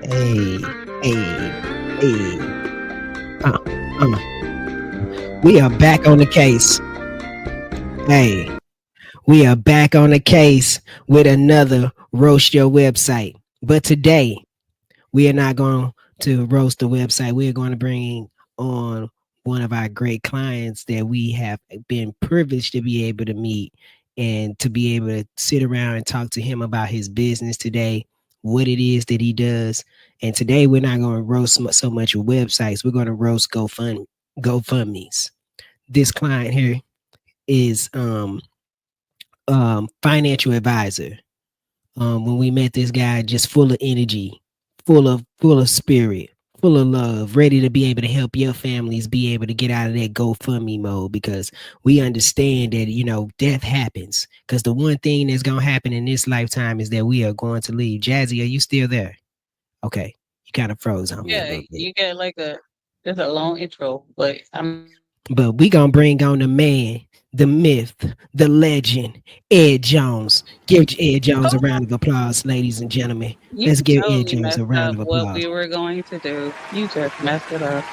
Hey, hey, hey. Uh, uh. We are back on the case. Hey, we are back on the case with another roast your website. But today, we are not going to roast the website. We are going to bring on one of our great clients that we have been privileged to be able to meet and to be able to sit around and talk to him about his business today, what it is that he does. And today we're not going to roast so much of websites. We're going to roast GoFundMe's. This client here is financial advisor. When we met this guy, just full of energy, full of spirit, full of love, ready to be able to help your families be able to get out of that GoFundMe mode because we understand that death happens. Because the one thing that's gonna happen in this lifetime is that we are going to leave. Jazzy, are you still there? Okay, you kind of froze on me a Yeah, little bit. you get like just a long intro, but I'm But we gonna bring on the man, the myth, the legend, Ed Jones. Give Ed Jones a round of applause, ladies and gentlemen. you Let's give Ed totally Jones a messed round up of what applause. we were going to do. You just messed it up.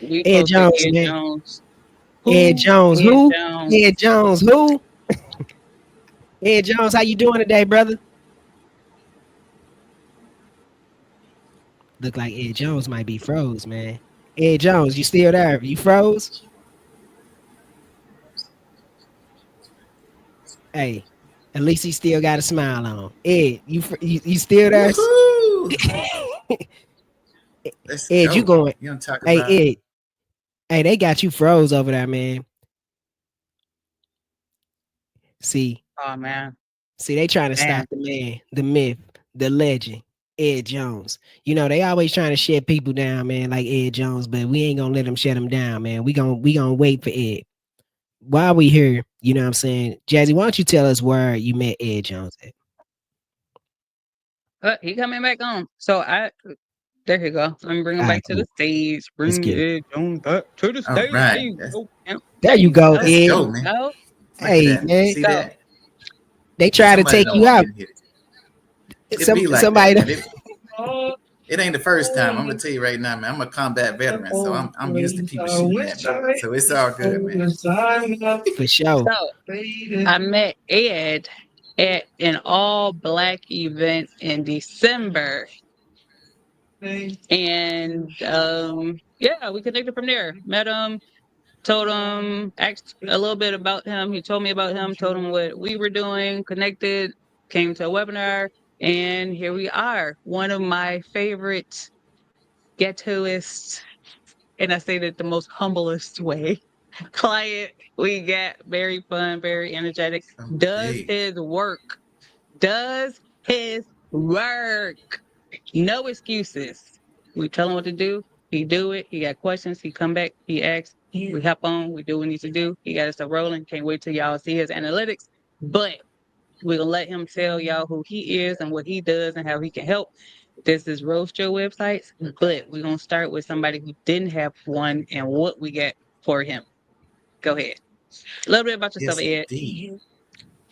We Ed supposed to Jones, Ed man. Jones. Ed Who? Jones, Ed who? Ed Jones. Jones, who? Ed Jones, how you doing today, brother? Look like Ed Jones might be froze, man. Ed Jones, you still there? You froze? Hey, at least he still got a smile on. Ed, you still there? Woohoo! Let's Ed, you go. going? You don't talk Hey, about Ed. Hey, they got you froze over there, man. See, Oh man. they trying to Man. stop the man, the myth, the legend, Ed Jones. They always trying to shut people down, man, like Ed Jones, but we ain't gonna let them shut him down, man. We gonna wait for Ed. While we here, you know what I'm saying? Jazzy, why don't you tell us where you met Ed Jones at? He coming back on. So there you go. Let me bring him All right, back to the cool. stage. Let's Bring get it. Ed Jones back to the all stage. There right. you go. Yep. There There you you go, go. Let's There Ed. go, you man. go. Look at Hey, that. man. See So that? They See, try to somebody take don't you want me out. to hit it. It be like that, Somebody man. It ain't the first time. I'm gonna tell you right now, man. I'm a combat veteran, so I'm used to people shooting at me. So it's all good, man. for sure. so I met Ed at an all black event in December. And yeah, we connected from there. Met him, told him, asked a little bit about him. He told me about him, told him what we were doing, connected, came to a webinar, and here we are. One of my favorite ghettoist, and I say that the most humblest way, client we got. Very fun, very energetic, Oh, does hey. his work, does his work. No excuses. We tell him what to do. He do it. He got questions. He come back. He asks. We hop on. We do what we need to do. He got us rolling. Can't wait till y'all see his analytics. But we're gonna let him tell y'all who he is and what he does and how he can help. This is Roast Your Websites, but we're gonna start with somebody who didn't have one and what we got for him. Go ahead. A little bit about yourself, Yes, Ed. indeed.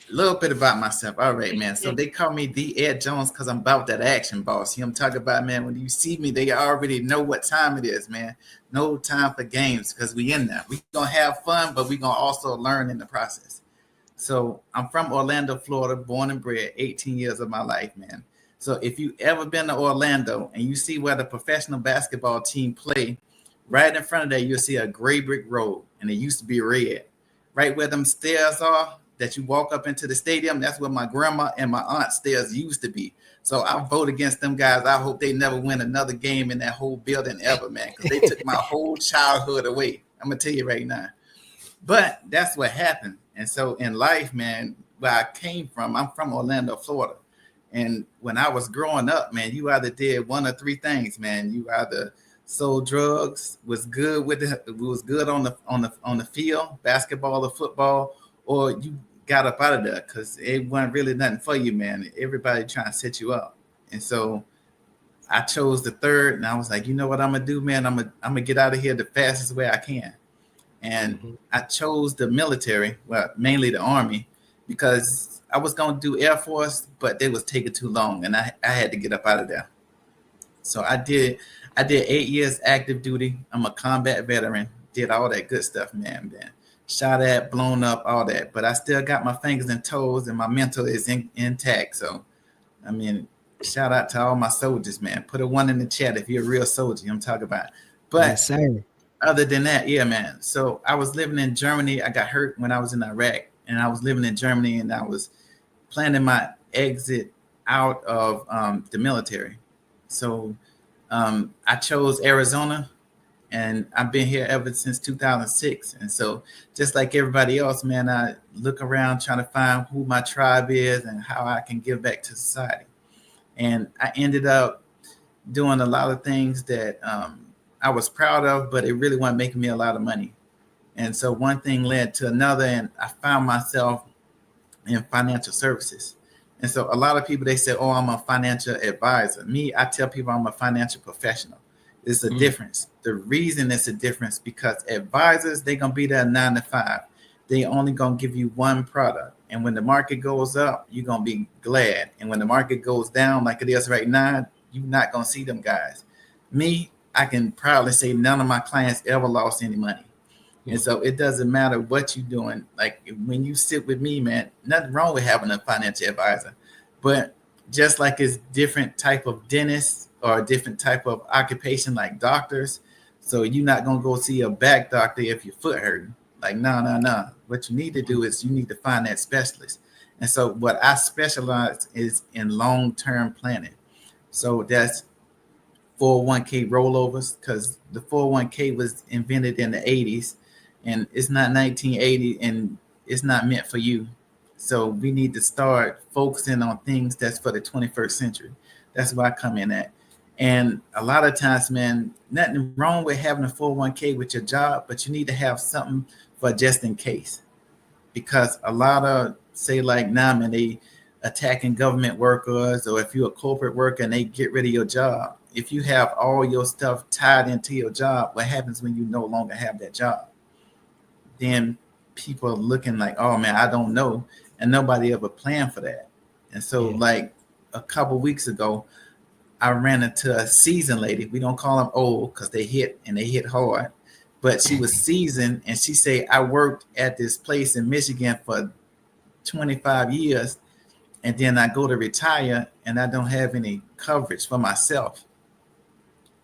A little bit about myself. All right, man. So they call me the Ed Jones because I'm about that action, boss. You know what I'm talking about, man? When you see me, they already know what time it is, man. No time for games because we in there. We gonna have fun, but we gonna also learn in the process. So I'm from Orlando, Florida, born and bred, 18 years of my life, man. So if you ever been to Orlando and you see where the professional basketball team play, right in front of that you'll see a gray brick road, and it used to be red. Right where them stairs are that you walk up into the stadium, that's where my grandma and my aunt stairs used to be. So I vote against them guys. I hope they never win another game in that whole building ever, man, because they took my whole childhood away. I'm gonna tell you right now. But that's what happened. And so in life, man, where I came from, I'm from Orlando, Florida. And when I was growing up, man, you either did one or three things, man. You either sold drugs, was good on the field, basketball or football, or you got up out of there because it wasn't really nothing for you, man. Everybody trying to set you up. And so I chose the third, and I was like, you know what I'm gonna do, man? I'm gonna get out of here the fastest way I can. And I chose the military, well, mainly the Army, because I was gonna do Air Force, but they was taking too long, and I had to get up out of there. So I did 8 years active duty. I'm a combat veteran, did all that good stuff, man. Shot at, blown up, all that. But I still got my fingers and toes, and my mental is intact. So, I mean, shout out to all my soldiers, man. Put a 1 in the chat if you're a real soldier. I'm talking about. But yes, sir. Other than that, yeah, man. So I was living in Germany. I got hurt when I was in Iraq, and I was living in Germany, and I was planning my exit out of the military. So I chose Arizona, and I've been here ever since 2006. And so just like everybody else, man, I look around trying to find who my tribe is and how I can give back to society. And I ended up doing a lot of things that I was proud of, but it really wasn't making me a lot of money. And so one thing led to another, and I found myself in financial services. And so a lot of people, they say, oh, I'm a financial advisor. Me, I tell people I'm a financial professional. It's a difference. The reason it's a difference because advisors, they're going to be there 9 to 5. They only going to give you one product. And when the market goes up, you're going to be glad. And when the market goes down like it is right now, you're not going to see them guys. Me, I can proudly say none of my clients ever lost any money. And so it doesn't matter what you're doing. Like when you sit with me, man, nothing wrong with having a financial advisor. But just like it's different type of dentists or a different type of occupation like doctors. So you're not going to go see a back doctor if your foot hurting. Like, no. What you need to do is you need to find that specialist. And so what I specialize is in long-term planning. So that's 401k rollovers, because the 401k was invented in the 80s and it's not 1980 and it's not meant for you. So we need to start focusing on things that's for the 21st century. That's where I come in at. And a lot of times, man, nothing wrong with having a 401k with your job, but you need to have something for just in case. Because a lot of, say like now, man, they attacking government workers, or if you're a corporate worker and they get rid of your job. If you have all your stuff tied into your job, what happens when you no longer have that job? Then people are looking like, oh man, I don't know. And nobody ever planned for that. And so like a couple weeks ago, I ran into a seasoned lady. We don't call them old because they hit hard. But she was seasoned, and she said, I worked at this place in Michigan for 25 years, and then I go to retire, and I don't have any coverage for myself.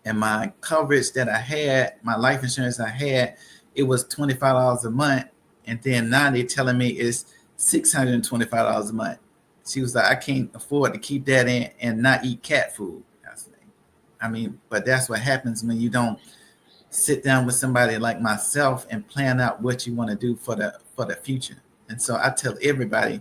And my coverage that I had, my life insurance I had, it was $25 a month. And then now they're telling me it's $625 a month. She was like, I can't afford to keep that in and not eat cat food. I mean, but that's what happens when you don't sit down with somebody like myself and plan out what you want to do for the future. And so I tell everybody,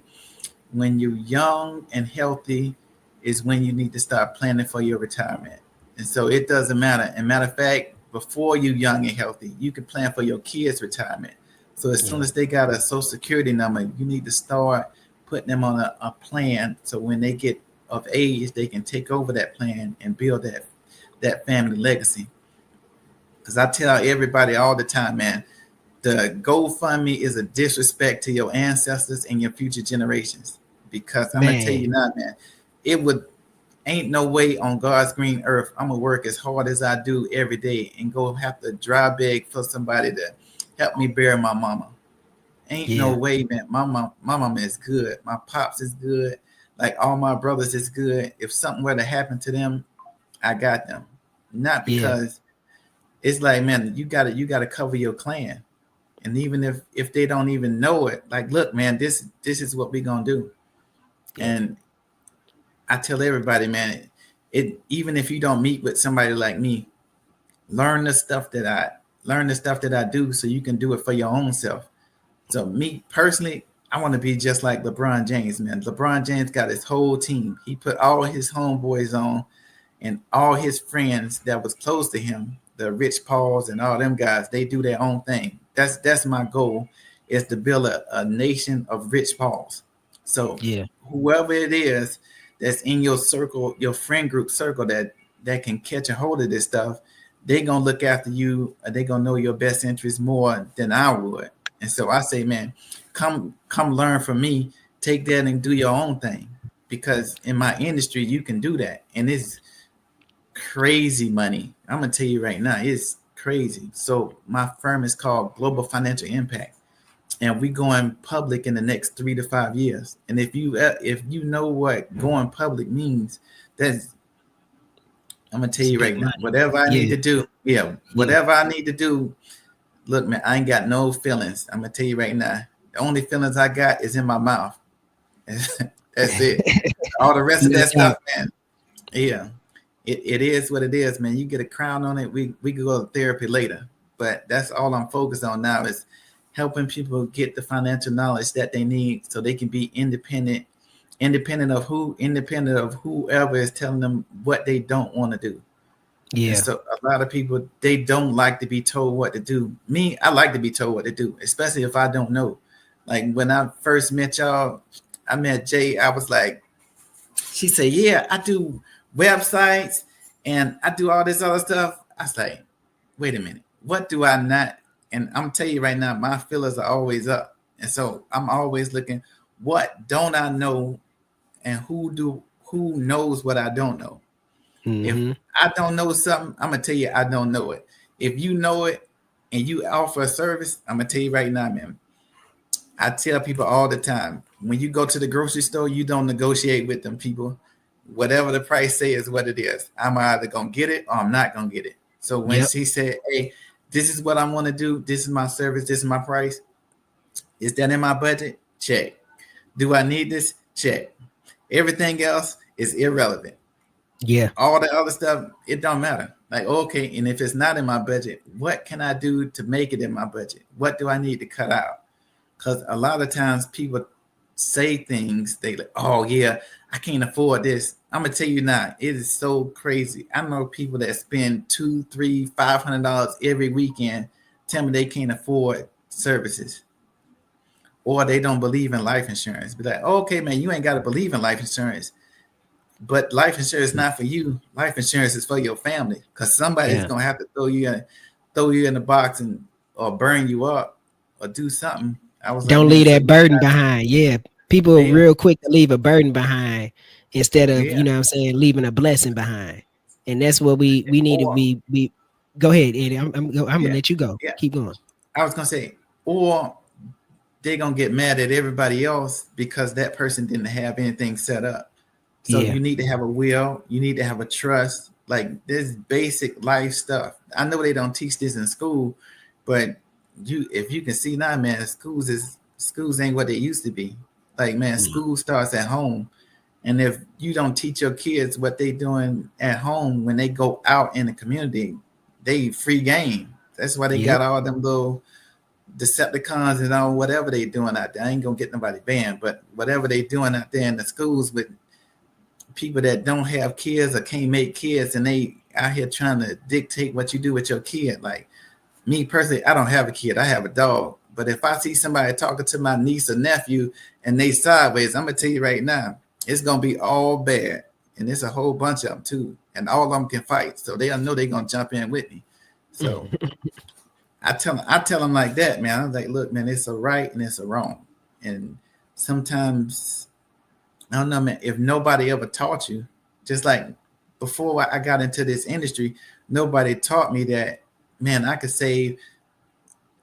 when you're young and healthy is when you need to start planning for your retirement. And so it doesn't matter. And matter of fact, before you're young and healthy, you can plan for your kids' retirement. So as soon as they got a Social Security number, you need to start putting them on a plan. So when they get of age, they can take over that plan and build that family legacy. Because I tell everybody all the time, man, the GoFundMe is a disrespect to your ancestors and your future generations. Because I'm going to tell you now, man, ain't no way on God's green earth I'm going to work as hard as I do every day and go have to dry beg for somebody to help me bury my mama. Ain't no way, man. My mama is good. My pops is good. Like all my brothers is good. If something were to happen to them, I got them. Not because it's like, man, you gotta cover your clan. And even if they don't even know it, like, look, man, this is what we're gonna do. And I tell everybody, man, even if you don't meet with somebody like me, learn the stuff that I do so you can do it for your own self. So me personally, I want to be just like LeBron James, man. LeBron James got his whole team. He put all his homeboys on, and all his friends that was close to him, the Rich Pauls and all them guys, they do their own thing. That's my goal, is to build a nation of rich Pauls. So Yeah. whoever it is that's in your circle, your friend group circle that can catch a hold of this stuff, they're gonna look after you. They're gonna know your best interest more than I would. And so I say, man, come learn from me. Take that and do your own thing, because in my industry you can do that, and it's crazy money. I'm gonna tell you right now, it's crazy. So my firm is called Global Financial Impact, and we going public in the next 3 to 5 years. And if you know what going public means, that's, I'm gonna tell you right now, whatever I need to do, whatever I need to do. Look, man, I ain't got no feelings. I'm gonna tell you right now, the only feelings I got is in my mouth. That's it. All the rest of that stuff, man. Yeah, it is what it is, man. You get a crown on it. We can go to therapy later, but that's all I'm focused on now is helping people get the financial knowledge that they need so they can be independent of whoever is telling them what they don't want to do. Yeah. And so a lot of people, they don't like to be told what to do. Me, I like to be told what to do, especially if I don't know. Like when I first met y'all, I met Jay. I was like, she said, yeah, I do websites and I do all this other stuff. I was like, wait a minute, what do I not? And I'm telling you right now, my feelers are always up. And so I'm always looking, what don't I know? And who knows what I don't know? Mm-hmm. If I don't know something, I'm gonna tell you I don't know it. If you know it and you offer a service, I'm gonna tell you right now, man. I tell people all the time, when you go to the grocery store, you don't negotiate with them people. Whatever the price say is what it is. I'm either gonna get it or I'm not gonna get it. So when she said, hey, this is what I want to do, this is my service, this is my price, is that in my budget? Check. Do I need this? Check. Everything else is irrelevant. Yeah. All the other stuff, it don't matter. Like, okay, and if it's not in my budget, what can I do to make it in my budget? What do I need to cut out? Because a lot of times people say things, they like, oh yeah, I can't afford this. I'm gonna tell you now, it is so crazy. I know people that spend $200, $300, $500 every weekend, tell me they can't afford services. Or they don't believe in life insurance. Be like, okay, man, you ain't got to believe in life insurance. But life insurance is not for you. Life insurance is for your family, because somebody's gonna have to throw you in the box or burn you up or do something. I was don't leave that burden behind. Yeah, people are real quick to leave a burden behind instead of you know what I'm saying, leaving a blessing behind. And that's what we need to be. Go ahead, Eddie. I'm gonna let you go. Keep going. I was gonna say, or they're gonna get mad at everybody else because that person didn't have anything set up. So you need to have a will, you need to have a trust, like this basic life stuff. I know they don't teach this in school, but if you can see now, man, schools ain't what they used to be. Like, man, school starts at home. And if you don't teach your kids what they doing at home, when they go out in the community, they free game. That's why they got all them little Decepticons and all whatever they doing out there. I ain't gonna get nobody banned, but whatever they doing out there in the schools with people that don't have kids or can't make kids, and they out here trying to dictate what you do with your kid. Like me personally, I don't have a kid, I have a dog. But if I see somebody talking to my niece or nephew and they sideways, I'm gonna tell you right now, it's gonna be all bad. And there's a whole bunch of them too, and all of them can fight, so they know they're gonna jump in with me. So I tell them like that, man. I was like, look, man, it's a right and it's a wrong. And sometimes, I don't know, man, if nobody ever taught you, just like before I got into this industry, nobody taught me that, man, I could save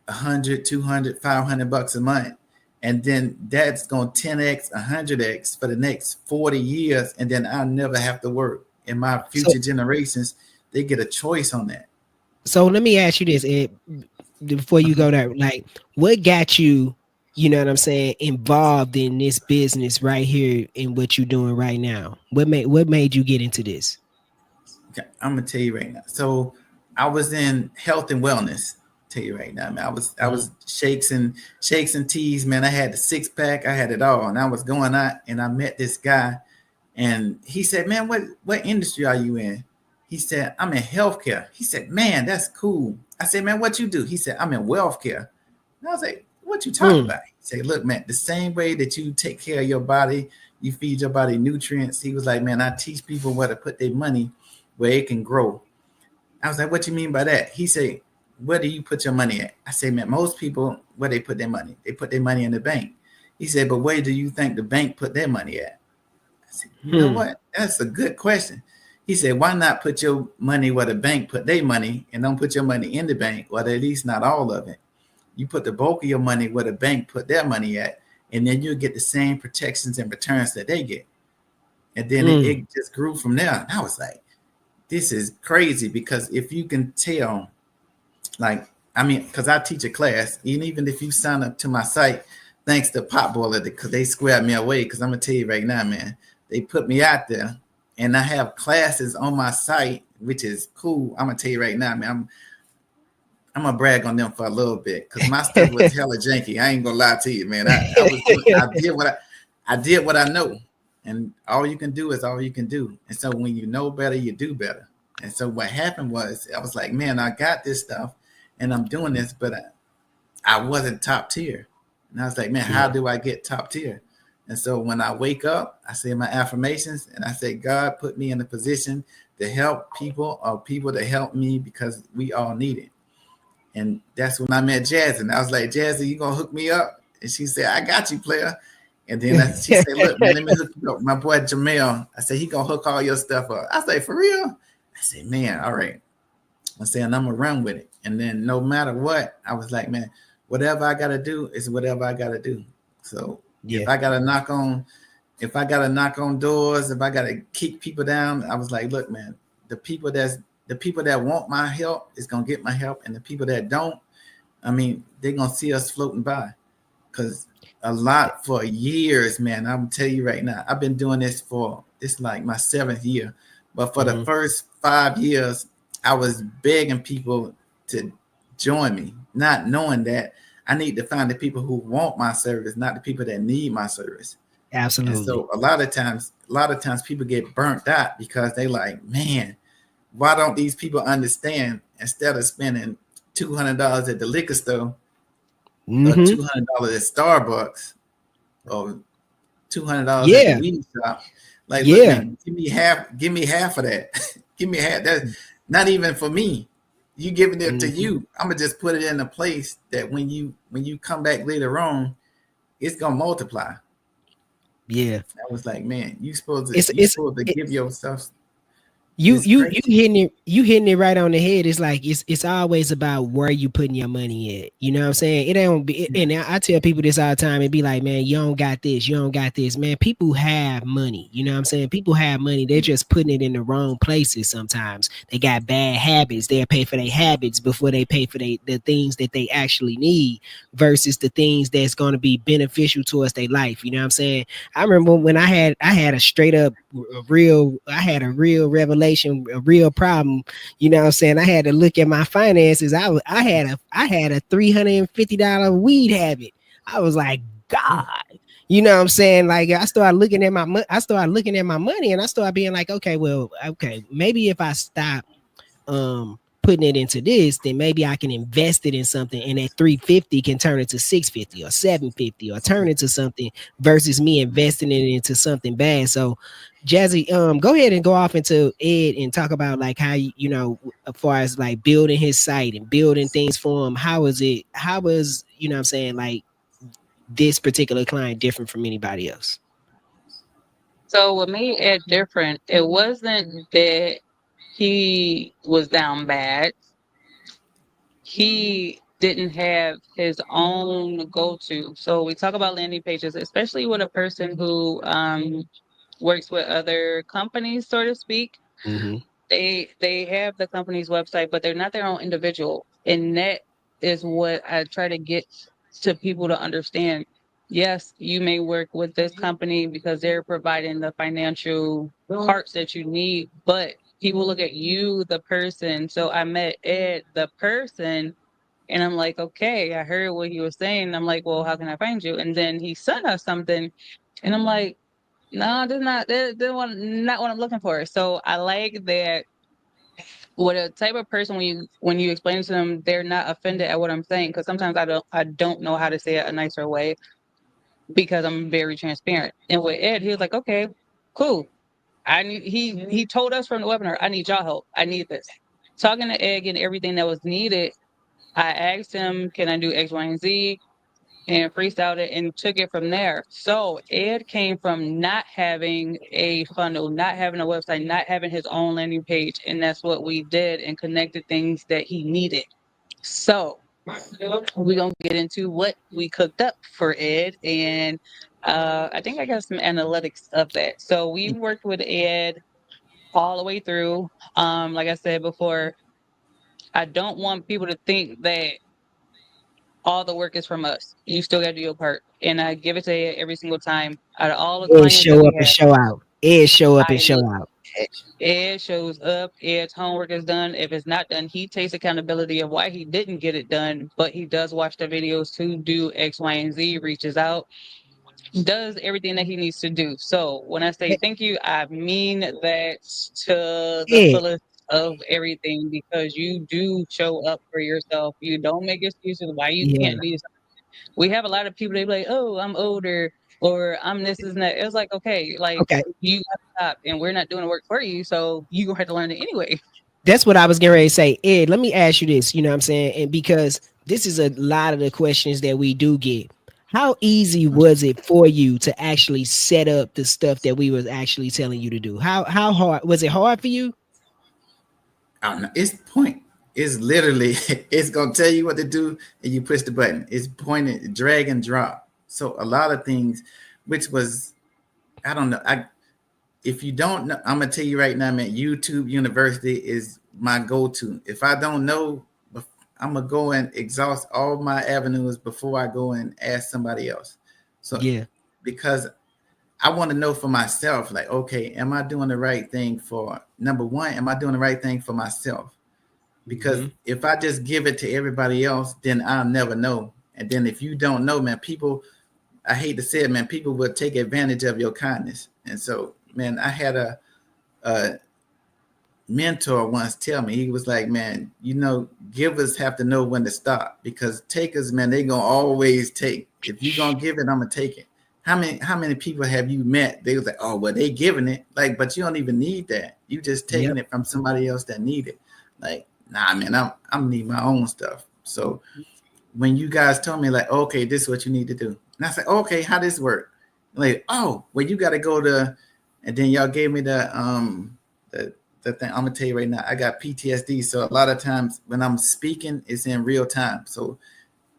$100, $200, $500 a month. And then that's going to 10X, 100X for the next 40 years. And then I'll never have to work. And my future generations, they get a choice on that. So let me ask you this, Ed, before you go there, like what got you, you know what I'm saying, involved in this business right here in what you're doing right now? What made you get into this? Okay, I'm gonna tell you right now. So I was in health and wellness. Tell you right now, man. I was shakes and teas, man. I had the 6-pack, I had it all, and I was going out and I met this guy, and he said, man, what industry are you in? He said, I'm in healthcare. He said, man, that's cool. I said, man, what you do? He said, I'm in wealth care. And I was like, what you talking about? He said, look, man, the same way that you take care of your body, you feed your body nutrients. He was like, man, I teach people where to put their money where it can grow. I was like, what you mean by that? He said, where do you put your money at? I said, man, most people, where they put their money? They put their money in the bank. He said, but where do you think the bank put their money at? I said, you know what? That's a good question. He said, why not put your money where the bank put their money and don't put your money in the bank, or at least not all of it. You put the bulk of your money where the bank put their money at, and then you'll get the same protections and returns that they get. And then it just grew from there. And I was like, this is crazy, because if you can tell, like, I mean, because I teach a class, and even if you sign up to my site, thanks to Potboiler, because they squared me away, because I'm going to tell you right now, man, they put me out there, and I have classes on my site, which is cool. I'm going to tell you right now, man, I'm going to brag on them for a little bit, because my stuff was hella janky. I ain't going to lie to you, man. I did what I know. And all you can do is all you can do. And so when you know better, you do better. And so what happened was, I was like, man, I got this stuff and I'm doing this, but I wasn't top tier. And I was like, man, how do I get top tier? And so when I wake up, I say my affirmations and I say, God put me in a position to help people, or people to help me, because we all need it. And that's when I met Jazzy. And I was like, Jazzy, you going to hook me up? And she said, I got you, player. And then she said, look, man, let me hook you up. My boy Jamel, I said, he going to hook all your stuff up. I said, for real? I said, man, all right. I said, and I'm going to run with it. And then no matter what, I was like, man, whatever I got to do is whatever I got to do. So if I got to knock on doors, if I got to kick people down, I was like, look, man, the people that want my help is going to get my help. And the people that don't, I mean, they're going to see us floating by. Because a lot for years, man, I'm tell you right now, I've been doing this like my 7th year. But for the first 5 years, I was begging people to join me, not knowing that I need to find the people who want my service, not the people that need my service. Absolutely. And so a lot of times people get burnt out because they like, man, why don't these people understand, instead of spending $200 at the liquor store, or $200 at Starbucks, or $200 at the weed shop, like, look, man, give me half of that. Give me half. That's not even for me. You giving it to you. I'm gonna just put it in a place that when you come back later on, it's gonna multiply. Yeah. I was like, man, you supposed to give yourself. You hitting it right on the head. It's like it's always about where you putting your money at. You know what I'm saying? It don't be, and I tell people this all the time. It be like, man, you don't got this. Man, people have money. You know what I'm saying? People have money. They're just putting it in the wrong places. Sometimes they got bad habits. They'll pay for their habits before they pay for the things that they actually need, versus the things that's going to be beneficial towards their life. You know what I'm saying? I remember when I had a straight up real revelation, a real problem. You know what I'm saying? I had to look at my finances. I had a $350 weed habit. I was like, God, you know what I'm saying? Like, I started looking at my money, and I started being like, okay, maybe if I stop putting it into this, then maybe I can invest it in something, and that 350 can turn into 650 or 750, or turn into something, versus me investing it into something bad. So Jazzy, go ahead and go off into Ed and talk about like how, you know, as far as like building his site and building things for him. How was, you know what I'm saying, like this particular client different from anybody else? So with me, Ed different. It wasn't that he was down bad. He didn't have his own go-to. So we talk about landing pages, especially with a person who works with other companies, so to speak. They have the company's website, but they're not their own individual. And that is what I try to get to people to understand. Yes, you may work with this company because they're providing the financial parts that you need, but people look at you, the person. So I met Ed, the person, and I'm like, okay, I heard what he was saying. I'm like, well, how can I find you? And then he sent us something, and I'm like, no, this not what I'm looking for. So I like that what a type of person when you explain to them, they're not offended at what I'm saying, because sometimes I don't know how to say it a nicer way because I'm very transparent. And with Ed, he was like, okay, cool. He told us from the webinar, I need y'all help. I need this. Talking to Ed and everything that was needed, I asked him, can I do X, Y, and Z? And freestyled it and took it from there. So Ed came from not having a funnel, not having a website, not having his own landing page. And that's what we did and connected things that he needed. So we're going to get into what we cooked up for Ed. And I think I got some analytics of that. So we worked with Ed all the way through. Like I said before, I don't want people to think that all the work is from us. You still got to do your part. And I give it to Ed every single time. Out of all the Ed clients that show we up and have, show out. Ed show up and I show out. Ed shows up. Ed's homework is done. If it's not done, he takes accountability of why he didn't get it done. But he does watch the videos to do X, Y, and Z. Reaches out, does everything that he needs to do. So when I say thank you, I mean that to the Ed, fullest of everything, because you do show up for yourself. You don't make excuses why you yeah. can't do something. We have a lot of people, they be like, oh, I'm older, or I'm this and that. It's like, okay, like Okay. you gotta stop, and we're not doing the work for you, so you gonna have to learn it anyway. That's what I was getting ready to say. Ed, let me ask you this, you know what I'm saying? And because this is a lot of the questions that we do get. How easy was it for you to actually set up the stuff that we was actually telling you to do? How hard was it hard for you? I don't know. It's point. It's literally, it's gonna tell you what to do, and you push the button. It's pointed, drag and drop. So a lot of things, which was, I don't know. If you don't know, I'm gonna tell you right now, man. YouTube University is my go-to. If I don't know, I'm gonna go and exhaust all my avenues before I go and ask somebody else. So Yeah. because I want to know for myself, like, okay, am I doing the right thing for number one? Am I doing the right thing for myself? Because if I just give it to everybody else, then I'll never know. And then if you don't know, man, people, I hate to say it, man, people will take advantage of your kindness. And so, man, I had a mentor once tell me, he was like, man, you know, givers have to know when to stop, because takers, man, they gonna always take. If you gonna give it, I'm gonna take it. How many people have you met? They was like, oh, well, they giving it, like, but you don't even need that. You just taking it from somebody else that need it. Like, nah, man, I'm need my own stuff. So when you guys told me, like, okay, this is what you need to do, and I said, okay, how this work? Like, oh, well, you got to go to, and then y'all gave me the thing. I'm gonna tell you right now, I got PTSD, so a lot of times when I'm speaking, it's in real time. So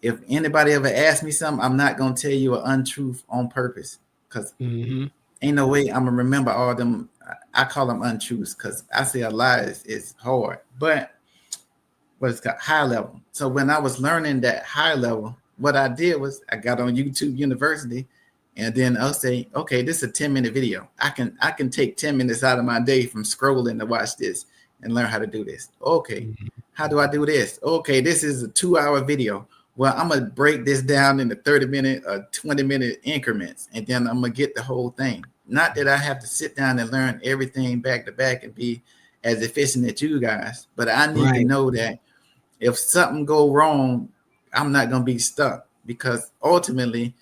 if anybody ever asks me something, I'm not gonna tell you an untruth on purpose, because ain't no way I'm gonna remember all them. I call them untruths because I say a lie is hard, but what it's called high level. So when I was learning that high level, what I did was I got on YouTube University, and then I'll say, okay, this is a 10-minute video. I can take 10 minutes out of my day from scrolling to watch this and learn how to do this. Okay, how do I do this? Okay, this is a 2-hour video. Well, I'm gonna break this down into 30-minute or 20-minute increments, and then I'm gonna get the whole thing. Not that I have to sit down and learn everything back to back and be as efficient as you guys, but I need to know that if something go wrong, I'm not gonna be stuck, because ultimately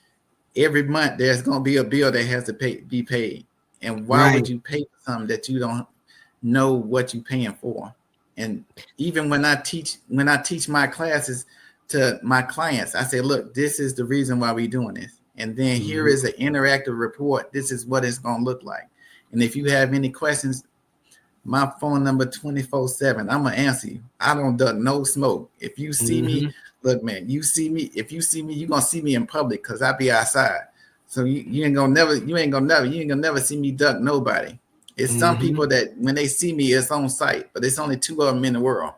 every month there's gonna be a bill that has to be paid. And why would you pay for something that you don't know what you're paying for? And even when I teach my classes to my clients, I say, look, this is the reason why we're doing this. And then here is an interactive report. This is what it's going to look like. And if you have any questions, my phone number 24/7. I'm going to answer you. I don't duck no smoke. If you see me, look, man, if you see me, you're going to see me in public, because I be outside. So you ain't going to never see me duck nobody. It's some people that when they see me, it's on site, but it's only 2 of them in the world.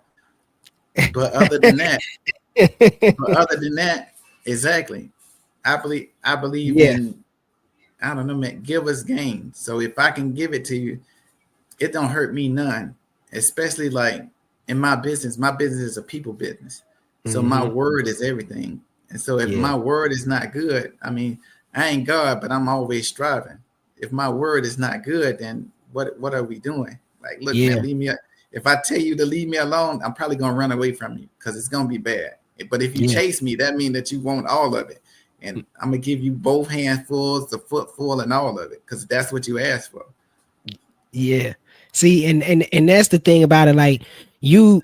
But other than that, exactly. I believe in, I don't know, man, give us gain. So if I can give it to you, it don't hurt me none. Especially like in my business is a people business. So my word is everything. And so if my word is not good, I mean, I ain't God, but I'm always striving. If my word is not good, then what are we doing? Like, look, man, leave me up. If I tell you to leave me alone, I'm probably gonna run away from you because it's gonna be bad. But if you chase me, that means that you want all of it. And I'm gonna give you both handfuls, the footful, and all of it, because that's what you asked for. Yeah. See, and that's the thing about it. Like you,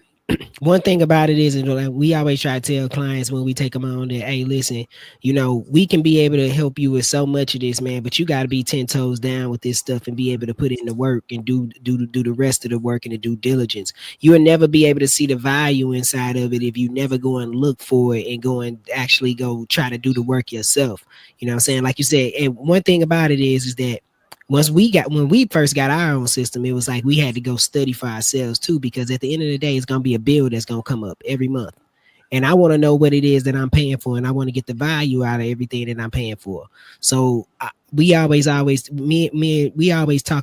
one thing about it is, like we always try to tell clients when we take them on that, hey, listen, we can be able to help you with so much of this, man, but you got to be 10 toes down with this stuff and be able to put in the work and do the rest of the work and the due diligence. You will never be able to see the value inside of it if you never go and look for it and go and actually go try to do the work yourself. You know what I'm saying? Like you said, and one thing about it is that when we first got our own system, it was like we had to go study for ourselves too, because at the end of the day, it's gonna be a bill that's gonna come up every month, and I want to know what it is that I'm paying for, and I want to get the value out of everything that I'm paying for. So we always talk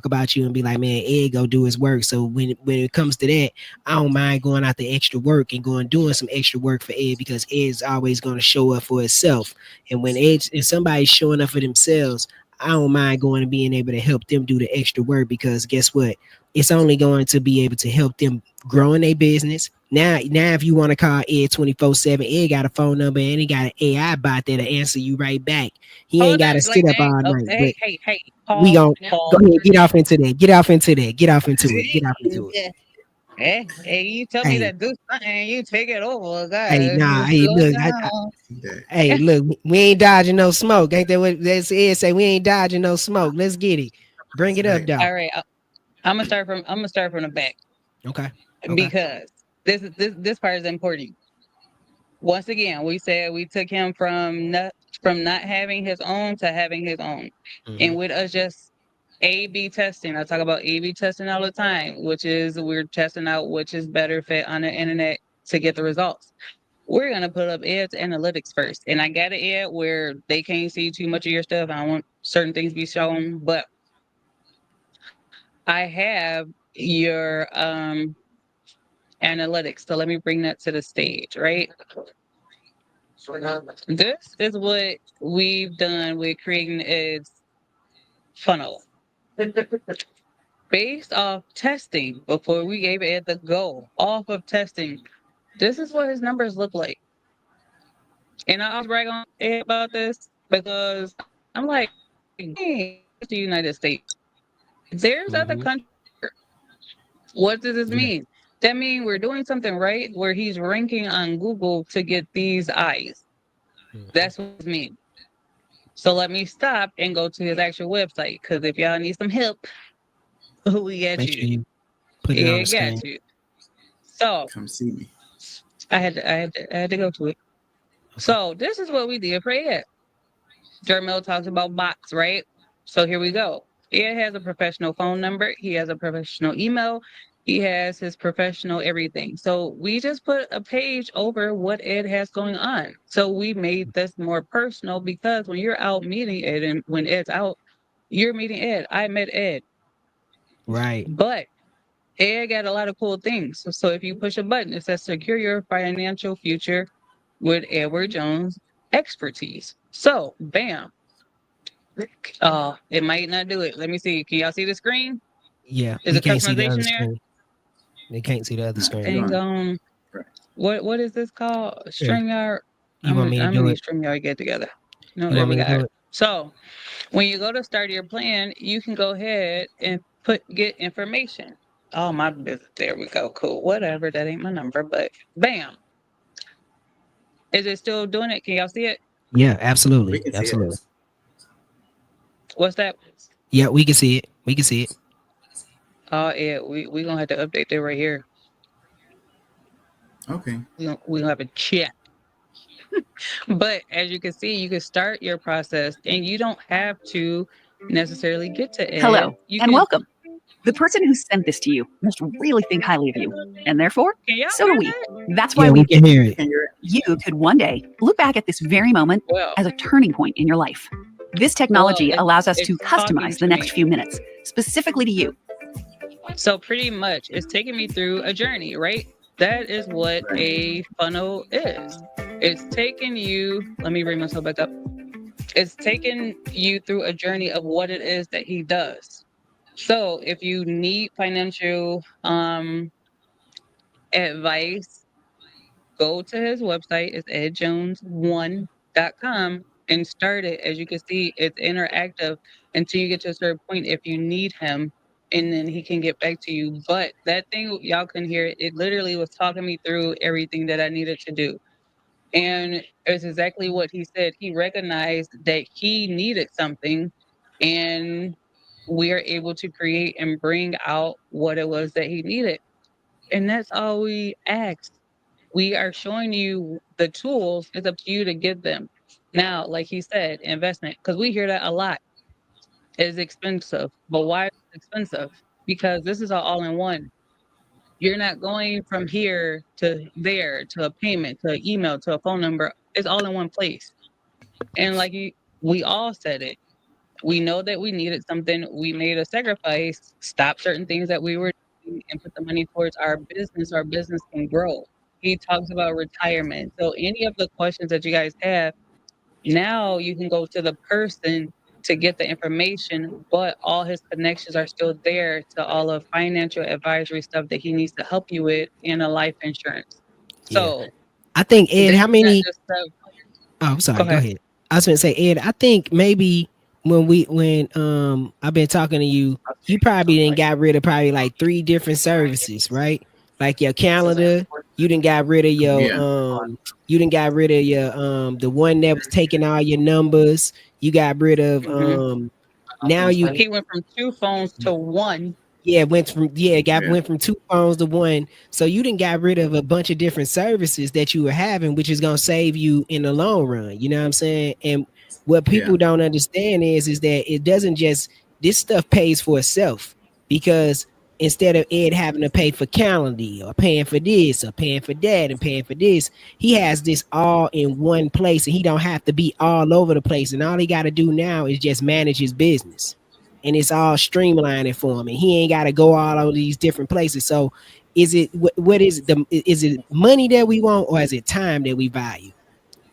about you and be like, man, Ed go do his work. So when it comes to that, I don't mind going out the extra work and doing some extra work for Ed, because Ed's always going to show up for himself. And if somebody's showing up for themselves, I don't mind going and being able to help them do the extra work, because guess what? It's only going to be able to help them grow in their business. Now, if you want to call Ed 24/7, Ed got a phone number and he got an AI bot that'll answer you right back. He ain't got to sit up all night. Hey, we gonna go ahead, get off into that. Get off into it. Hey, you tell me to do something, you take it over, guys. Hey, nah, hey, look, hey, look, we ain't dodging no smoke. Ain't that what Ed say? We ain't dodging no smoke. Let's get it. Bring it up, dog. All right, I'm gonna start from the back. Okay. Because this part is important. Once again, we said we took him from not having his own to having his own, and with us just A/B testing. I talk about A/B testing all the time, which is we're testing out which is better fit on the internet to get the results. We're gonna put up Ed's analytics first, and I got it Ed where they can't see too much of your stuff. I don't want certain things to be shown, but I have your analytics. So let me bring that to the stage, right? This is what we've done with creating Ed's funnel. Based off testing, before we gave Ed the go, off of testing, this is what his numbers look like. And I was bragging on Ed about this because I'm like, hey, it's the United States. There's other countries. What does this mean? That means we're doing something right where he's ranking on Google to get these eyes. That's what it means. So let me stop and go to his actual website, because if y'all need some help, we got Make sure you. you put it on the screen. You. So come see me. I had to go to it. So this is what we did for Ed. Jermel talks about bots, right? So here we go. Ed has a professional phone number. He has a professional email. He has his professional everything. So we just put a page over what Ed has going on. So we made this more personal, because when you're out meeting Ed and when Ed's out, you're meeting Ed. I met Ed. Right. But Ed got a lot of cool things. So if you push a button, it says secure your financial future with Edward Jones expertise. So bam. It might not do it. Let me see. Can y'all see the screen? Yeah. Is you the can't see the customization other there? screen. They can't see the other screen. And what is this called? StreamYard. You want me to do it? StreamYard get together. No, You there want we me to got do it. it? So when you go to start your plan, you can go ahead and get information. Oh, my business. There we go. Cool. Whatever. That ain't my number, but bam. Is it still doing it? Can y'all see it? Yeah, absolutely. We can see Absolutely. it. What's that? Yeah, we can see it. We can see it. Oh, yeah. We gonna have to update that right here. Okay. We gonna have a chat. But as you can see, you can start your process, and you don't have to necessarily get to Ed. Hello, and welcome. The person who sent this to you must really think highly of you, and therefore, so do we. That's why we can hear it. You could one day look back at this very moment as a turning point in your life. This technology allows us to customize the next few minutes, specifically to you. So pretty much, it's taking me through a journey, right? That is what a funnel is. It's taking you, let me bring myself back up. It's taking you through a journey of what it is that he does. So if you need financial advice, go to his website. It's edjones1.com and start it. As you can see, it's interactive until you get to a certain point if you need him, and then he can get back to you. But that thing, y'all can hear it. It literally was talking me through everything that I needed to do. And it's exactly what he said. He recognized that he needed something, and we are able to create and bring out what it was that he needed. And that's all we ask. We are showing you the tools. It's up to you to get them. Now, like he said, investment, because we hear that a lot. It's expensive. But why is it expensive? Because this is all in one. You're not going from here to there to a payment to an email to a phone number. It's all in one place. And like we all said it. We know that we needed something. We made a sacrifice, stop certain things that we were doing, and put the money towards our business. Our business can grow. He talks about retirement. So any of the questions that you guys have, now you can go to the person to get the information, but all his connections are still there to all of financial advisory stuff that he needs to help you with in a life insurance. So I think, Ed, how many? Oh, I'm sorry. Go ahead. I was going to say, Ed, I think maybe when I've been talking to you, you probably didn't got rid of probably like 3 different services, right? Like your calendar, you didn't got rid of your you didn't got rid of your the one that was taking all your numbers. You got rid of now he went from 2 phones to 1. Went from 2 phones to 1. So you didn't got rid of a bunch of different services that you were having, which is gonna save you in the long run. You know what I'm saying? And what people don't understand is that it doesn't just, this stuff pays for itself, because instead of Ed having to pay for Calendly or paying for this or paying for that and paying for this, he has this all in one place, and he don't have to be all over the place. And all he got to do now is just manage his business, and it's all streamlining for him, and he ain't got to go all over these different places. So is it, what is it, is it money that we want, or is it time that we value?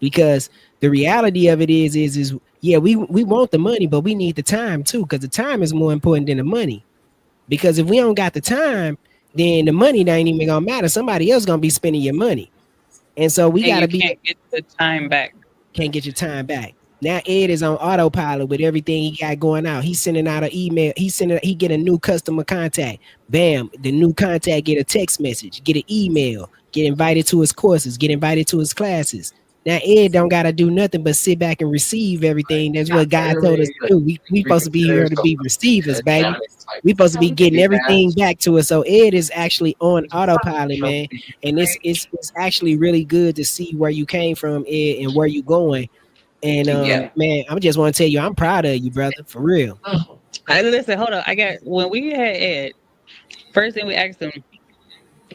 Because the reality of it is we want the money, but we need the time too, because the time is more important than the money. Because if we don't got the time, then the money ain't even gonna matter. Somebody else gonna be spending your money, and so we gotta can't get the time back. Can't get your time back. Now Ed is on autopilot with everything he got going out. He's sending out an email. He get a new customer contact. Bam, the new contact get a text message, get an email, get invited to his courses, get invited to his classes. Now Ed don't gotta do nothing but sit back and receive everything. That's what God told us to do. We supposed to be here to be receivers, baby. We supposed to be getting everything back to us. So Ed is actually on autopilot, man. And it's actually really good to see where you came from, Ed, and where you going. And man, I just want to tell you, I'm proud of you, brother, for real. Listen, hold on. When we had Ed, first thing we asked him,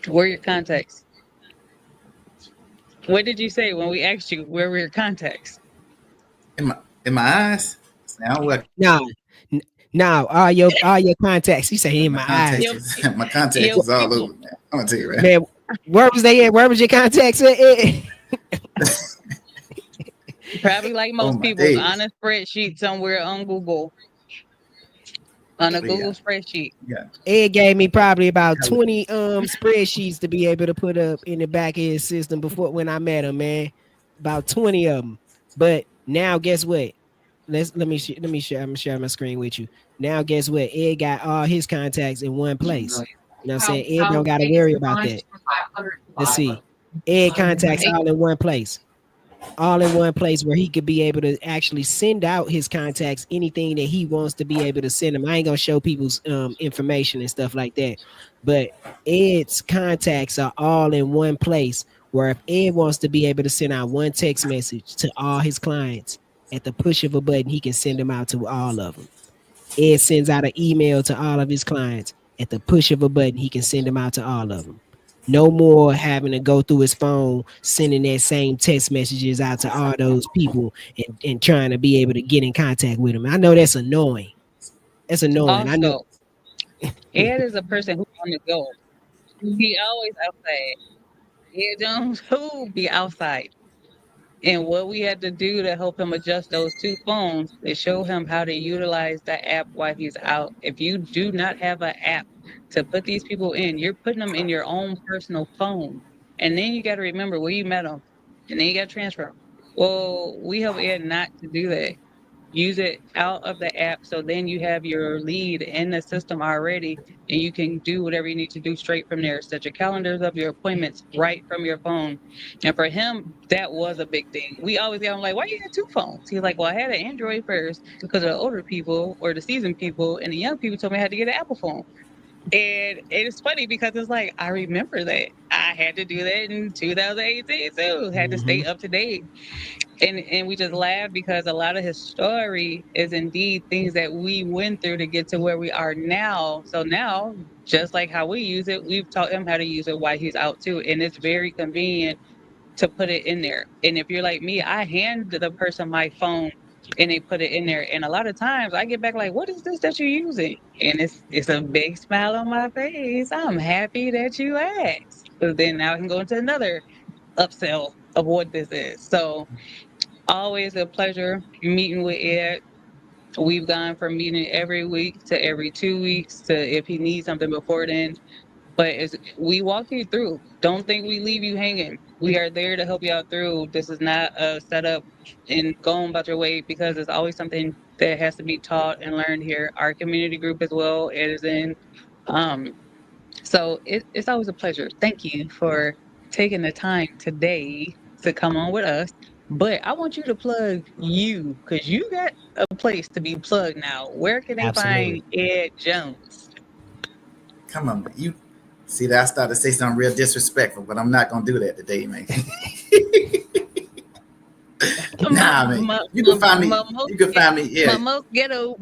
where are your contacts? What did you say when we asked you where were your contacts? In my eyes? Now what? No, all your contacts. He said in my eyes. My contacts is all over, man. I'm gonna tell you, right? Man, where was they at? Where was your contacts at? Probably like most people, on a spreadsheet somewhere on Google. On a Google spreadsheet. Yeah. Ed gave me probably about 20 spreadsheets to be able to put up in the back of his system before when I met him, man. About 20 of them. But now guess what? Let me share. I'm gonna share my screen with you. Now guess what? Ed got all his contacts in one place. You know what I'm saying? Ed don't gotta worry about that. Let's see. Ed contacts all in one place. All in one place where he could be able to actually send out his contacts, anything that he wants to be able to send them. I ain't gonna show people's information and stuff like that, but Ed's contacts are all in one place where if Ed wants to be able to send out one text message to all his clients, at the push of a button, he can send them out to all of them. Ed sends out an email to all of his clients. At the push of a button, he can send them out to all of them. No more having to go through his phone, sending that same text messages out to all those people and trying to be able to get in contact with them. I know that's annoying. That's annoying. Also, I know. Ed is a person who's on the go. He always outside. Ed Jones, who be outside? And what we had to do to help him adjust those two phones is show him how to utilize the app while he's out. If you do not have an app to put these people in, you're putting them in your own personal phone. And then you got to remember where you met them. And then you got to transfer them. Well, we help Ed not to do that. Use it out of the app so then you have your lead in the system already and you can do whatever you need to do straight from there. Set your calendars up, your appointments right from your phone. And for him, that was a big thing. We always got him like, why you got two phones? He's like, well, I had an Android first because of the older people or the seasoned people, and the young people told me I had to get an Apple phone. And it's funny because it's like, I remember that. I had to do that in 2018 too. Had to stay up to date. And we just laugh because a lot of his story is indeed things that we went through to get to where we are now. So now, just like how we use it, we've taught him how to use it while he's out too. And it's very convenient to put it in there. And if you're like me, I hand the person my phone and they put it in there. And a lot of times I get back like, what is this that you're using? And it's a big smile on my face. I'm happy that you asked. So then now I can go into another upsell of what this is. So always a pleasure meeting with Ed. We've gone from meeting every week to every 2 weeks to if he needs something before then. But we walk you through. Don't think we leave you hanging. We are there to help you out through. This is not a setup and going about your way because there's always something that has to be taught and learned here. Our community group as well is in. So it's always a pleasure. Thank you for taking the time today to come on with us. But I want you to plug you because you got a place to be plugged now. Where can they find Ed Jones? Come on, you see that I started to say something real disrespectful, but I'm not gonna do that today, man. Nah, man. You can find me. You can find me. Yeah. My ghetto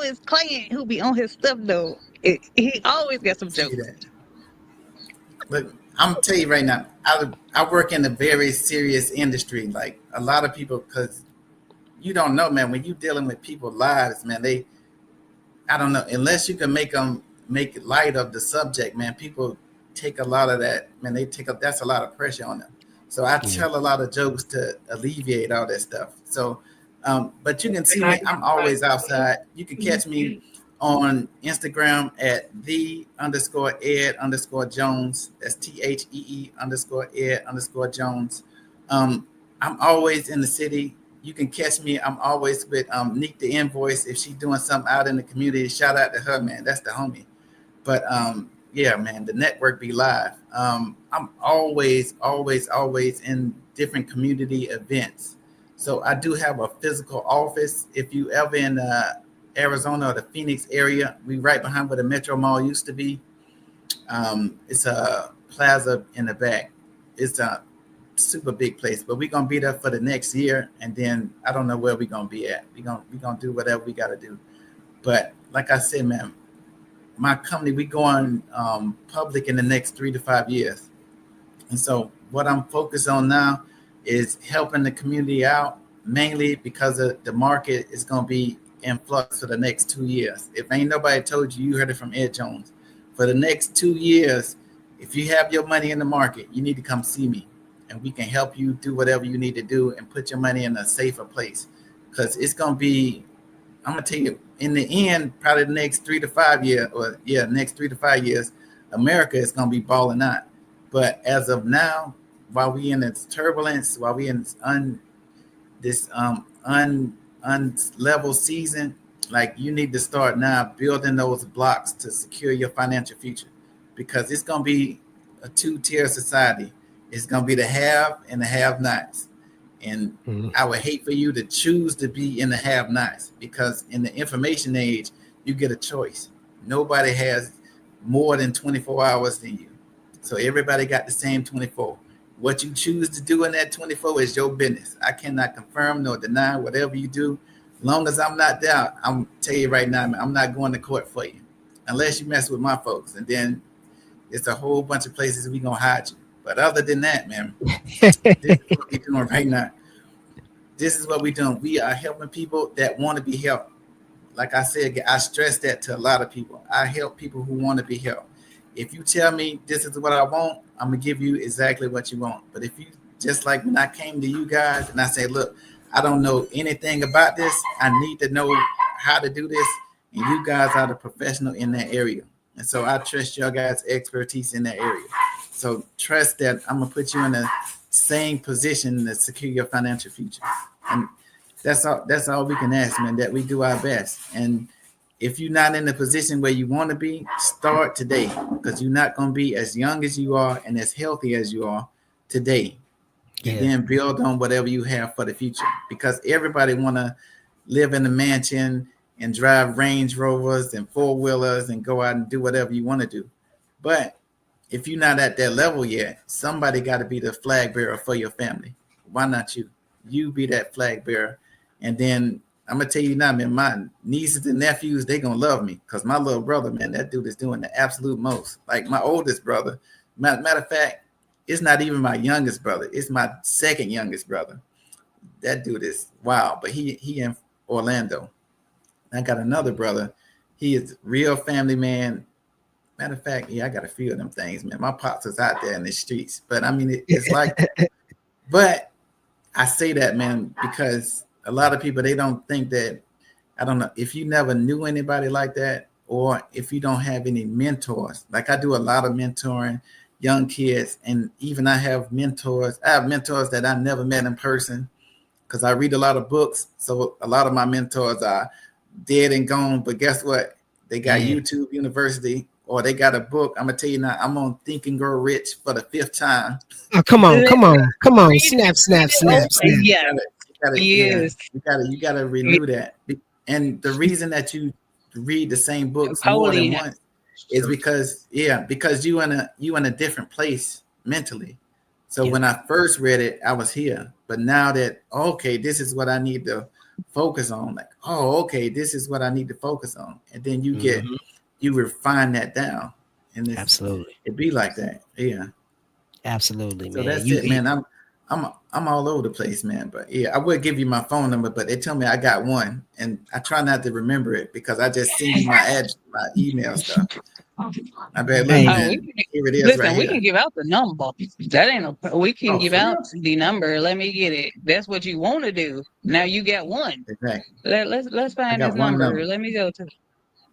is client who be on his stuff though. He always got some jokes. But I'm gonna tell you right now, I work in a very serious industry. Like a lot of people, because you don't know, man. When you dealing with people's lives, man, I don't know, unless you can make light of the subject, man. People take a lot of that, man. That's a lot of pressure on them. So I tell a lot of jokes to alleviate all that stuff. So, but you can see me. I'm always outside. You can catch me on Instagram at _Ed_Jones. That's THEE_Ed_Jones. I'm always in the city. You can catch me. I'm always with Neek the Invoice. If she's doing something out in the community, shout out to her, man. That's the homie. But yeah, man, the network be live. I'm always in different community events. So I do have a physical office. If you ever in Arizona or the Phoenix area, we right behind where the Metro Mall used to be. It's a plaza in the back. It's a super big place, but we're gonna be there for the next year, and then I don't know where we're gonna be at. We're gonna do whatever we gotta do. But like I said, man, my company, we going public in the next 3 to 5 years. And so what I'm focused on now is helping the community out, mainly because of the market is going to be in flux for the next 2 years. If ain't nobody told you, you heard it from Ed Jones. For the next 2 years, if you have your money in the market, you need to come see me, and we can help you do whatever you need to do and put your money in a safer place. Because it's going to be, I'm going to tell you, in the end, probably the next 3 to 5 years, next 3 to 5 years, America is going to be balling out. But as of now, while we in this turbulence, while we in this unlevel season, like you need to start now building those blocks to secure your financial future, because it's going to be a two-tier society. It's going to be the have and the have-nots. And I would hate for you to choose to be in the have-nots, because in the information age, you get a choice. Nobody has more than 24 hours than you. So everybody got the same 24. What you choose to do in that 24 is your business. I cannot confirm nor deny whatever you do. As long as I'm not there, I'm tell you right now, man, I'm not going to court for you unless you mess with my folks. And then it's a whole bunch of places we gonna hide you. But other than that, man, this is what we're doing right now. This is what we're doing. We are helping people that want to be helped. Like I said, I stress that to a lot of people. I help people who want to be helped. If you tell me this is what I want, I'm going to give you exactly what you want. But if you just like when I came to you guys and I say, look, I don't know anything about this. I need to know how to do this. And you guys are the professional in that area. And so I trust your guys' expertise in that area. So trust that I'm going to put you in the same position to secure your financial future. And that's all we can ask, man, that we do our best. And if you're not in the position where you want to be, start today, because you're not going to be as young as you are and as healthy as you are today. Yeah. And then build on whatever you have for the future, because everybody want to live in a mansion and drive Range Rovers and four-wheelers and go out and do whatever you want to do. But if you're not at that level yet, somebody got to be the flag bearer for your family. Why not you? You be that flag bearer. And then I'm going to tell you now, man, my nieces and nephews, they going to love me, because my little brother, man, that dude is doing the absolute most. Like my oldest brother, matter of fact, it's not even my youngest brother. It's my second youngest brother. That dude is wow. But he in Orlando. I got another brother. He is real family man. Matter of fact, yeah, I got a few of them things, man. My pops is out there in the streets. But I mean, it's like that. But I say that, man, because a lot of people, they don't think that, I don't know, if you never knew anybody like that, or if you don't have any mentors. Like I do a lot of mentoring young kids, and even I have mentors. I have mentors that I never met in person, because I read a lot of books. So a lot of my mentors are dead and gone, but guess what? They got YouTube University, or they got a book. I'm gonna tell you now, I'm on Think and Grow Rich for the 5th time. Oh, come on. Snap. Yeah. You gotta renew that. And the reason that you read the same books more than once is because you in a different place mentally. So when I first read it, I was here. But now that, okay, this is what I need to focus on. Like, oh, okay, this is what I need to focus on. And then you you refine that down. And absolutely, it be like that. Yeah. Absolutely, so man. That's it, man. I'm all over the place, man. But yeah, I would give you my phone number, but they tell me I got one, and I try not to remember it because I just send you my email stuff. I bet. Here it is. Listen, right we can give out the number. That ain't we can give out the number. Let me get it. That's what you want to do. Now you got one. Exactly. Let's find this number. Let me go to.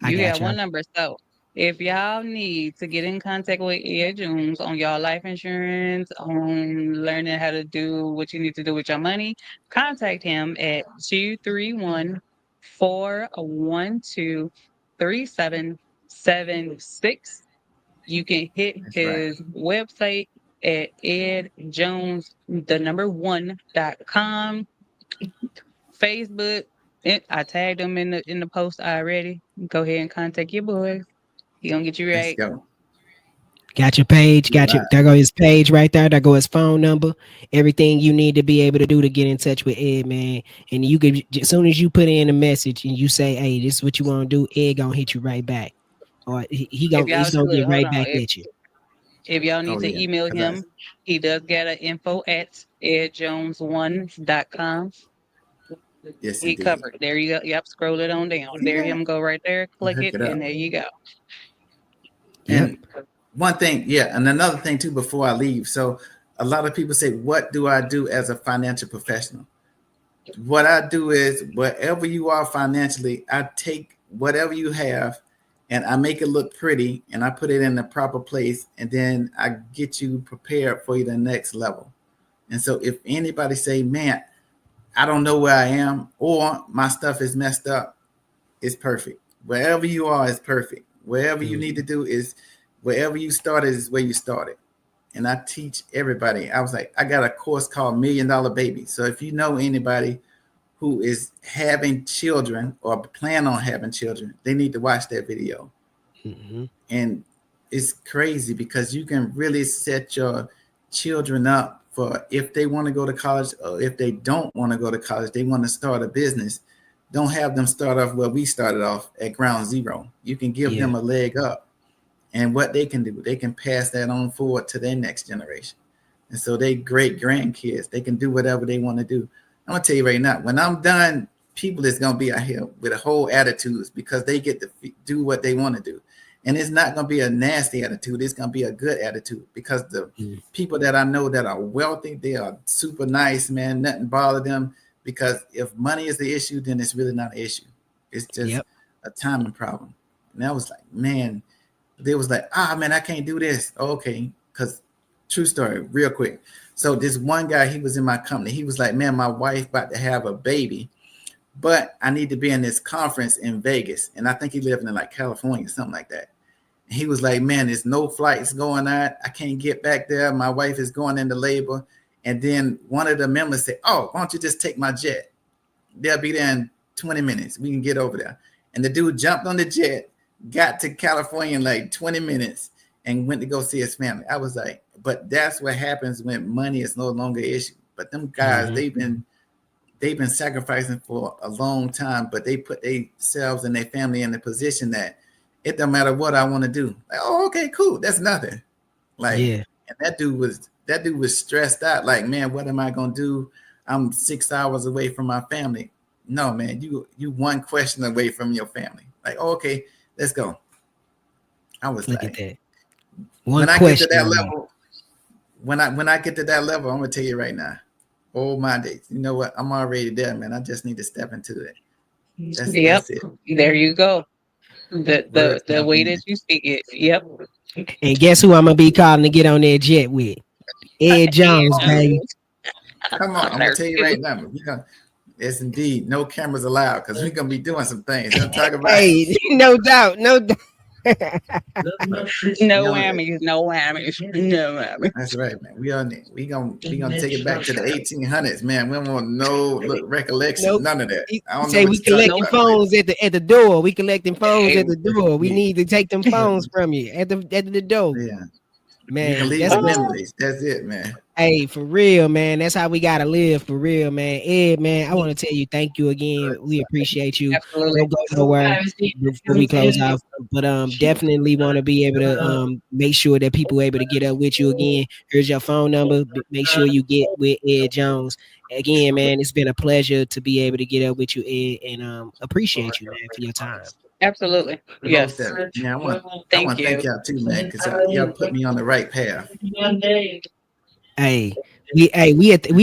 You got one number. So if y'all need to get in contact with Ed Jones on y'all life insurance, on learning how to do what you need to do with your money, contact him at 231-412-3776. You can hit his website at edjones1.com. Facebook. I tagged him in the post already. Go ahead and contact your boy. He gonna get you right. Let's go. Got your page. There go his page right there. There go his phone number. Everything you need to be able to do to get in touch with Ed, man. And you could, as soon as you put in a message and you say, "Hey, this is what you want to do," Ed gonna hit you right back, or he's gonna get right back at you. If y'all need to email him, he does get an info at edjones1.com. Yes, he covered. There you go. Yep, scroll it on down. There him go right there. Click it, and there you go. And one thing, and another thing too before I leave. So a lot of people say, what do I do as a financial professional? What I do is, wherever you are financially, I take whatever you have and I make it look pretty and I put it in the proper place, and then I get you prepared for the next level. And so if anybody say, man, I don't know where I am, or my stuff is messed up, it's perfect. Wherever you are is perfect. Wherever you need to do is, wherever you started is where you started. And I teach everybody. I was like, I got a course called $1 Million Baby. So if you know anybody who is having children or plan on having children, they need to watch that video. And it's crazy because you can really set your children up for if they want to go to college, or if they don't want to go to college, they want to start a business. Don't have them start off where we started off at ground zero. You can give them a leg up, and what they can do, they can pass that on forward to their next generation. And so they great grandkids, they can do whatever they want to do. I'm gonna tell you right now, when I'm done, people is gonna be out here with a whole attitudes because they get to do what they want to do. And it's not going to be a nasty attitude. It's going to be a good attitude, because the people that I know that are wealthy, they are super nice, man. Nothing bother them, because if money is the issue, then it's really not an issue. It's just a timing problem. And I was like, man, they was like, man, I can't do this. Okay. Because true story, real quick. So this one guy, he was in my company. He was like, man, my wife about to have a baby, but I need to be in this conference in Vegas. And I think he lived in like California, something like that. And he was like, man, there's no flights going on. I can't get back there. My wife is going into labor. And then one of the members said, oh, why don't you just take my jet? They'll be there in 20 minutes. We can get over there. And the dude jumped on the jet, got to California in like 20 minutes, and went to go see his family. I was like, but that's what happens when money is no longer an issue. But them guys, they've been sacrificing for a long time, but they put themselves and their family in the position that it don't matter what I want to do. Like, oh, okay, cool. That's nothing. Like, and that dude was stressed out. Like, man, what am I gonna do? I'm 6 hours away from my family. No, man, you one question away from your family. Like, oh, okay, let's go. I was Look like, at that. When I get to that level, when I get to that level, I'm gonna tell you right now, oh my days, you know what? I'm already there, man. I just need to step into it. That's it. There you go. The way that you speak it. Yep. And guess who I'm gonna be calling to get on that jet with? Ed Jones, baby. Come on, I'm gonna tell you right now. Yes, indeed, no cameras allowed, because we're gonna be doing some things. I'm talking about. Hey, no doubt. No whammies. That's right, man. We gonna take it back to the 1800s, man. We don't want no recollection, none of that. I don't say we collecting phones at the door. We collecting phones at the door. We need to take them phones from you at the door. Yeah, man. That's memories. That's it, man. Hey, for real, man. That's how we gotta live, for real, man. Ed, man, I want to tell you thank you again. We appreciate you. Absolutely. Don't go nowhere before we close out. But definitely want to be able to make sure that people are able to get up with you again. Here's your phone number. Make sure you get with Ed Jones. Again, man, it's been a pleasure to be able to get up with you, Ed, and appreciate you, man, for your time. Absolutely. Yes. Yeah, I want to thank y'all too, man, because y'all put me on the right path. Hey, we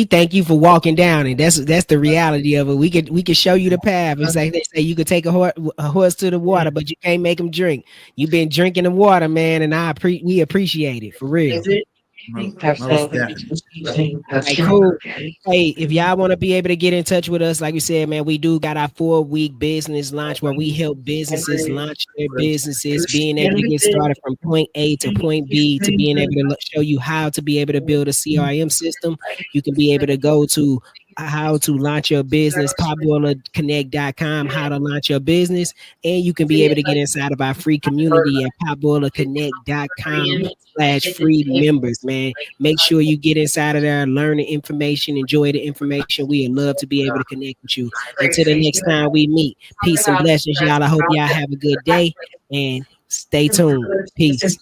thank you for walking down, and that's the reality of it. We could show you the path. It's like they say, you could take a horse to the water, but you can't make him drink. You've been drinking the water, man, and we appreciate it, for real. Absolutely. Cool. Hey, if y'all want to be able to get in touch with us, like we said, man, we do got our 4-week business launch where we help businesses launch their businesses, being able to get started from point A to point B, to being able to show you how to be able to build a CRM system. You can be able to go to how to launch your business, popboilerconnect.com, how to launch your business, and you can be able to get inside of our free community at popboilerconnect.com/free members, man. Make sure you get inside of there, learn the information, enjoy the information. We would love to be able to connect with you. Until the next time we meet, peace and blessings, y'all. I hope y'all have a good day, and stay tuned. Peace.